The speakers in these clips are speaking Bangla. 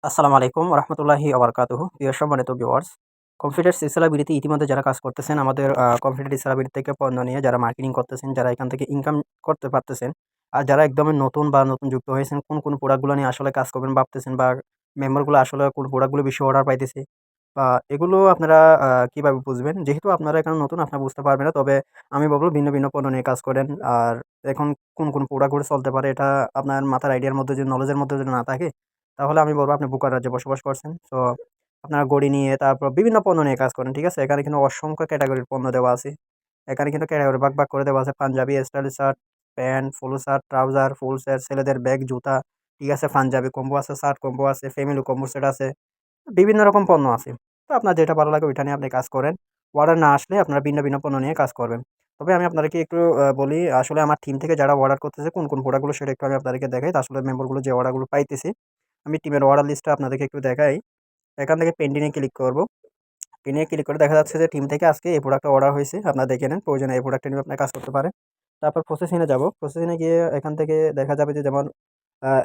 আসসালামু আলাইকুম ওরহমতুল্লাহি ওবারাকাতুহু। প্রিয় সম্মানিত ভিউয়ার্স, কম্পিউটার সিলসিলাবিড়িতে ইতিমধ্যে যারা কাজ করতেছেন, আমাদের কম্পিউটার সিলসিলাবিড়ি থেকে পণ্য নিয়ে যারা মার্কেটিং করতেছেন, যারা এখান থেকে ইনকাম করতে পারতেছেন, আর যারা একদমই নতুন বা নতুন যুক্ত হয়েছেন, কোন প্রোডাক্টগুলো নিয়ে আসলে কাজ করবেন ভাবতেছেন বা মেম্বারগুলো আসলে কোন প্রোডাক্টগুলো বেশি অর্ডার পাইতেছে বা এগুলো আপনারা কিভাবে বুঝবেন? যেহেতু আপনারা এখানে নতুন, আপনারা বুঝতে পারবেন না। তবে আমি বলব ভিন্ন পণ্য নিয়ে কাজ করেন। আর এখন কোন প্রোডাক্টগুলো চলতে পারে এটা আপনার মাথার আইডিয়ার মধ্যে যদি নলেজের মধ্যে যদি না থাকে, তাহলে আমি বলব আপনি বোকার রাজ্যে বসবাস করছেন। সো আপনারা ঘড়ি নিয়ে তারপর বিভিন্ন পণ্য নিয়ে কাজ করেন। ঠিক আছে? এখানে কিন্তু অসংখ্য ক্যাটেগরির পণ্য দেওয়া আছে। এখানে কিন্তু ক্যাটেগরি ভাগ করে দেওয়া আছে। Punjabi, style shirt, pant, full shirt, trouser, full set, ছেলেদের ব্যাগ, জুতা। ঠিক আছে? পাঞ্জাবি কম্বো আছে, শার্ট কম্বো আছে, ফ্যামিলি কম্বো সেট আছে। বিভিন্ন রকম পণ্য আছে। তো আপনার যেটা ভালো লাগে ওইটা নিয়ে আপনি কাজ করেন। অর্ডার না আসলে আপনারা ভিন্ন পণ্য নিয়ে কাজ করবেন। তবে আমি আপনাদেরকে একটু বলি, আসলে আমার টিম থেকে যারা অর্ডার করতেছে কোন প্রোডাক্টগুলো সেটা একটু আমি আপনাদেরকে দেখাই। তো আসলে মেম্বারগুলো যে অর্ডারগুলো পাইতেছে, আমি টিমের অর্ডার লিস্টটা আপনাদেরকে একটু দেখাই। এখান থেকে পেন্ডিং এ ক্লিক করব। পেন্ডিং এ ক্লিক করে দেখা যাচ্ছে যে টিম থেকে আজকে এই প্রোডাক্টটা অর্ডার হইছে। আপনারা দেখে নেন। প্রয়োজনে এই প্রোডাক্টটা নিয়ে আপনারা কাজ করতে পারেন। তারপর প্রসেসিং এ যাব। প্রসেসিং এ গিয়ে এখান থেকে দেখা যাবে যে যেমন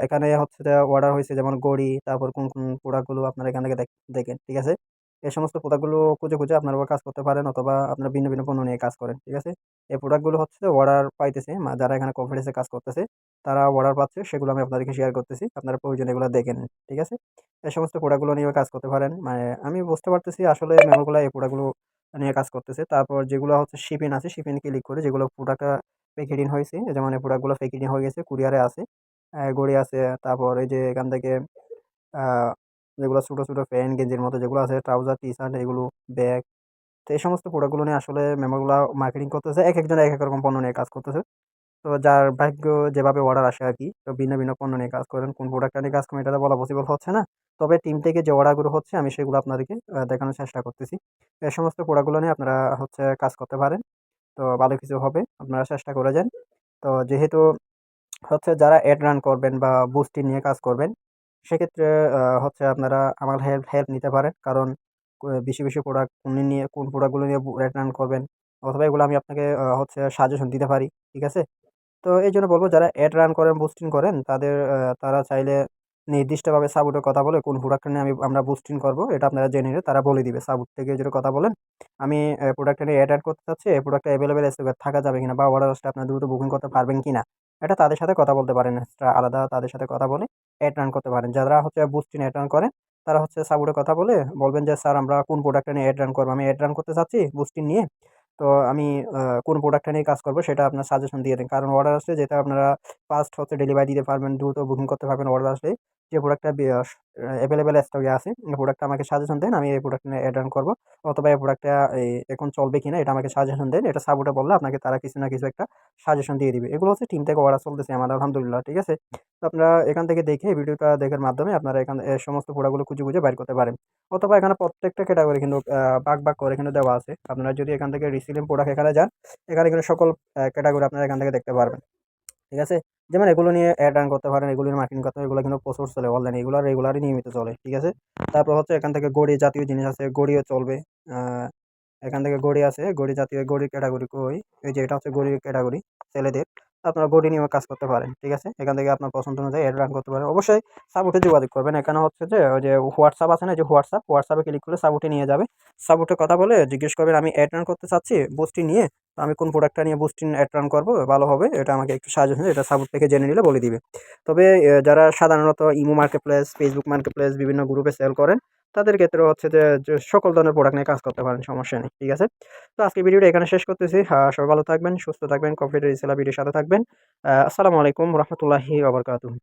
এখানে হচ্ছে যে অর্ডার হইছে যেমন ঘড়ি, তারপর কোন প্রোডাক্টগুলো আপনারা এখান থেকে দেখেন। ঠিক আছে? এই সমস্ত প্রোডাক্টগুলো খুঁজে আপনারা কাজ করতে পারেন, অথবা আপনারা ভিন্ন পণ্য নিয়ে কাজ করেন। ঠিক আছে? এই প্রোডাক্টগুলো হচ্ছে অর্ডার পাইতেছে, যারা এখানে কনফিডেন্স এ কাজ করতেছে, তারা অর্ডার পাচ্ছে, সেগুলো আমি আপনাদেরকে শেয়ার করতেছি। আপনারা প্রয়োজনে এগুলো দেখে নিন। ঠিক আছে? এই সমস্ত প্রোডাক্টগুলো নিয়েও কাজ করতে পারেন। মানে আমি বুঝতে পারতেছি আসলে মেমোগুলা এই প্রোডাক্টগুলো নিয়ে কাজ করতেছে। তারপর যেগুলো হচ্ছে শিপিং আছে, শিপিং ক্লিক করে যেগুলো প্রোডাক্টটা প্যাকেটিং হয়েছে, যেমন এই প্রোডাক্টগুলো প্যাকেটিং হয়ে গেছে, কুরিয়ারে আছে। ঘড়ি আছে, তারপর এই যে এখান থেকে আ যেগুলো ছোট প্যান্ট, গেঞ্জির মতো যেগুলো আছে, ট্রাউজার, টি-শার্ট এগুলো, ব্যাগ। তো এই সমস্ত প্রোডাক্টগুলো নিয়ে আসলে মেমোগুলা মার্কেটিং করতেছে। একেকজন একেক রকম পণ্য নিয়ে কাজ করতেছে। তো যার ভাগ্য যেভাবে অর্ডার আসে আরকি। তো ভিন্ন পণ্য নিয়ে কাজ করেন। কোন প্রোডাক্টটা নিয়ে কাজ করবেন এটা তো বলা পসিবল হচ্ছে না। তবে টিম থেকে যে অর্ডারগুলো হচ্ছে আমি সেগুলো আপনাদেরকে দেখানোর চেষ্টা করতেছি। এই সমস্ত প্রোডাক্টগুলো নিয়ে আপনারা হচ্ছে কাজ করতে পারেন। তো ভালো কিছু হবে। আপনারা চেষ্টা করে যান। তো যেহেতু হচ্ছে যারা এড রান করবেন বা বুস্টিং নিয়ে কাজ করবেন, সেক্ষেত্রে হচ্ছে আপনারা আমার হেল্প নিতে পারেন। কারণ বেশি প্রোডাক্ট কোন প্রোডাক্টগুলো নিয়ে এড রান করবেন, অথবা এগুলো আমি আপনাকে হচ্ছে সাজেশন দিতে পারি। ঠিক আছে? তো এইজন্য বলব, যারা এড রান করেন, বুস্টিং করেন, তারা চাইলে নির্দিষ্টভাবে সাপোর্টের কথা বলে কোন প্রোডাক্টটা নিয়ে আমরা বুস্টিং করব এটা আপনারা জেনে নিলে তারা বলে দিবে। সাপোর্ট থেকে যদি কথা বলেন, আমি প্রোডাক্টটা নিয়ে এড করতে চাচ্ছি, এই প্রোডাক্টটা এভেইলেবল স্টকে থাকা যাবে কিনা বা অর্ডার আসলে আপনারা দ্রুত বুকিং করতে পারবেন কিনা? এটা তাদের সাথে কথা বলতে পারেন। এক্সট্রা আলাদা তাদের সাথে কথা বলে এড রান করতে পারেন। যারা হচ্ছে বুস্টিং এড রান করেন, তারা হচ্ছে সাপোর্টে কথা বলে বলবেন যে, "স্যার আমরা কোন প্রোডাক্টটা নিয়ে এড রান করব? আমি এড রান করতে চাচ্ছি বুস্টিং নিয়ে। তো আমি কোন প্রোডাক্টটা নিয়ে কাজ করব সেটা আপনার সাজেশন দিয়ে দেন।" কারণ অর্ডার আসলে যেটা আপনারা ফাস্ট হচ্ছে ডেলিভারি দিতে পারবেন, দ্রুত বুকিং করতে পারবেন অর্ডার আসলেই। যে প্রোডাক্টটা এভেইলেবল স্টকে আছে, এই প্রোডাক্টটা আমাকে সাজেশন দেন। আমি এই প্রোডাক্ট নিয়ে এড অন করব। অথবা এই প্রোডাক্টটা এখন চলবে কিনা এটা আমাকে সাজেশন দেন। এটা সাপোর্টে বললে আপনাকে তারা কিছু না কিছু একটা সাজেশন দিয়ে দিবে। এগুলো হচ্ছে টিম থেকে অর্ডার চলতেছে আমার, আলহামদুলিল্লাহ। ঠিক আছে? তো আপনারা এখান থেকে দেখে ভিডিওটা দেখার মাধ্যমে আপনারা এ সমস্ত প্রোডাক্টগুলো খুঁজে বাইর করতে পারেন। অথবা এখানে প্রত্যেকটা ক্যাটেগরি কিন্তু ভাগ করে কিন্তু দেওয়া আছে। আপনারা যদি এখান থেকে রিসেলিং প্রোডাক্ট এখানে যান, এখানে কিন্তু সকল ক্যাটেগরি আপনারা এখান থেকে দেখতে পারবেন। ঠিক আছে? যেমন এগুলো নিয়ে এড রান করতে পারেন, এগুলো নিয়ে মার্কেটিং করতে পারেন, এগুলো কিন্তু প্রচুর চলে অনলাইনে। এগুলো রেগুলারই নিয়মিত চলে। ঠিক আছে? তারপর হচ্ছে এখান থেকে ঘড়ি জাতীয় জিনিস আছে, ঘড়িও চলবে। আ এখান থেকে ঘড়ি আছে, ঘড়ি জাতীয় ঘড়ির ক্যাটেগরি কই? এই যে এটা হচ্ছে ঘড়ির ক্যাটেগরি ছেলেদের। তো আপনারা ঘড়ি নিয়েও কাজ করতে পারেন। ঠিক আছে? এখান থেকে আপনার পছন্দ অনুযায়ী এড রান করতে পারেন। অবশ্যই সাপোর্টে যোগাযোগ করবেন। এখানে হচ্ছে যে ওই যে WhatsApp আছে না? যে WhatsApp এ ক্লিক করলে সাপোর্টে নিয়ে যাবে। সাপোর্টে কথা বলে জিজ্ঞেস করবেন, "আমি এড রান করতে চাচ্ছি বুস্টি নিয়ে। তো আমি কোন প্রোডাক্টটা নিয়ে বুস্টিং এড রান করব ভালো হবে? এটা আমাকে একটু সাজেশন এটা সাপোর্ট থেকে জেনে নিলে বলে দিবে।" তবে যারা সাধারণত ইমো মার্কেটপ্লেস, Facebook মার্কেটপ্লেস বিভিন্ন গ্রুপে সেল করেন, তাদের ক্ষেত্রে হচ্ছে যে সকল ধরনের প্রোডাক্ট নিয়ে কাজ করতে পারেন, সমস্যা নেই। ঠিক আছে? তো আজকে ভিডিওটা এখানে শেষ করতেছি। সবাই ভালো থাকবেন, সুস্থ থাকবেন, কম্পিউটার রিসেলার ভিডিওর সাথে থাকবেন। আসসালামু আলাইকুম ওয়া রাহমাতুল্লাহি ওয়া বারাকাতুহু।